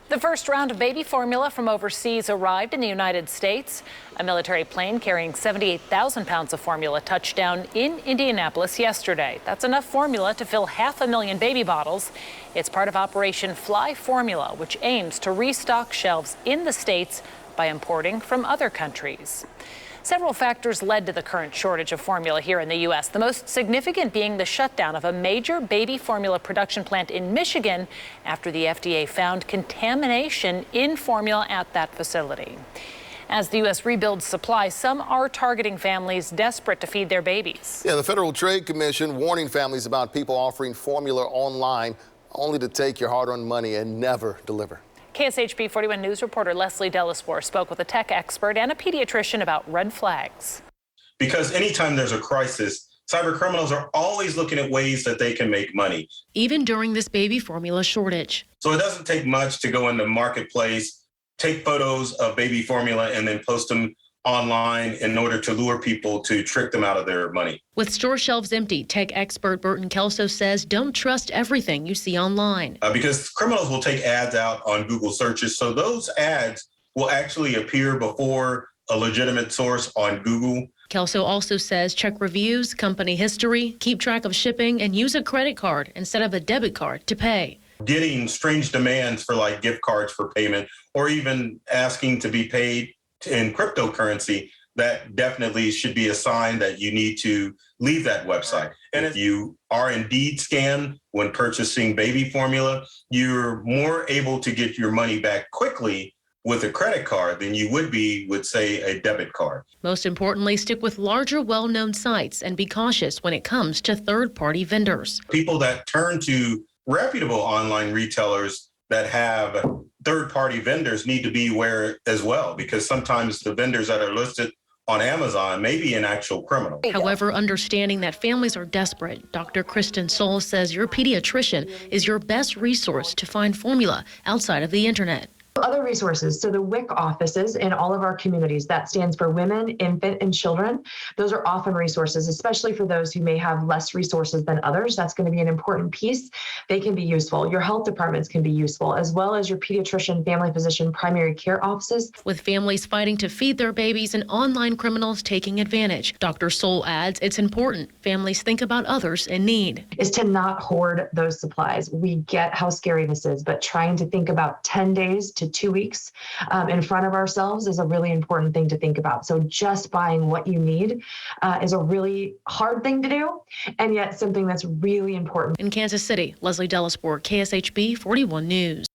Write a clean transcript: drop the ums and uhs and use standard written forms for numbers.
The first round of baby formula from overseas arrived in the United States. A military plane carrying 78,000 pounds of formula touched down in Indianapolis yesterday. That's enough formula to fill 500,000 baby bottles. It's part of Operation Fly Formula, which aims to restock shelves in the States by importing from other countries. Several factors led to the current shortage of formula here in the U.S., the most significant being the shutdown of a major baby formula production plant in Michigan after the FDA found contamination in formula at that facility. As the U.S. rebuilds supply, some are targeting families desperate to feed their babies. Yeah, the Federal Trade Commission warning families about people offering formula online only to take your hard-earned money and never deliver. KSHB 41 News reporter Leslie Delaspore spoke with a tech expert and a pediatrician about red flags. Because anytime there's a crisis, cyber criminals are always looking at ways that they can make money. Even during this baby formula shortage. So it doesn't take much to go in the marketplace, take photos of baby formula, and then post them online in order to lure people to trick them out of their money. With store shelves empty, tech expert Burton Kelso says don't trust everything you see online. Because criminals will take ads out on Google searches, so those ads will actually appear before a legitimate source on Google. Kelso also says check reviews, company history, keep track of shipping, and use a credit card instead of a debit card to pay. Getting strange demands for like gift cards for payment or even asking to be paid in cryptocurrency, that definitely should be a sign that you need to leave that website. And if you are indeed scammed when purchasing baby formula, you're more able to get your money back quickly with a credit card than you would be with, say, a debit card. Most importantly, stick with larger, well-known sites and be cautious when it comes to third-party vendors. People that turn to reputable online retailers that have third-party vendors need to be aware as well, because sometimes the vendors that are listed on Amazon may be an actual criminal. However, understanding that families are desperate, Dr. Kristen Soul says your pediatrician is your best resource to find formula outside of the internet. Other resources, so the WIC offices in all of our communities, that stands for Women, Infant, and Children. Those are often resources, especially for those who may have less resources than others. That's going to be an important piece. They can be useful. Your health departments can be useful, as well as your pediatrician, family physician, primary care offices. With families fighting to feed their babies and online criminals taking advantage, Dr. Soul adds it's important families think about others in need. Is to not hoard those supplies. We get how scary this is, but trying to think about 10 days to 2 weeks in front of ourselves is a really important thing to think about. So just buying what you need is a really hard thing to do, and yet something that's really important. In Kansas City, Leslie Delaspore, KSHB 41 News.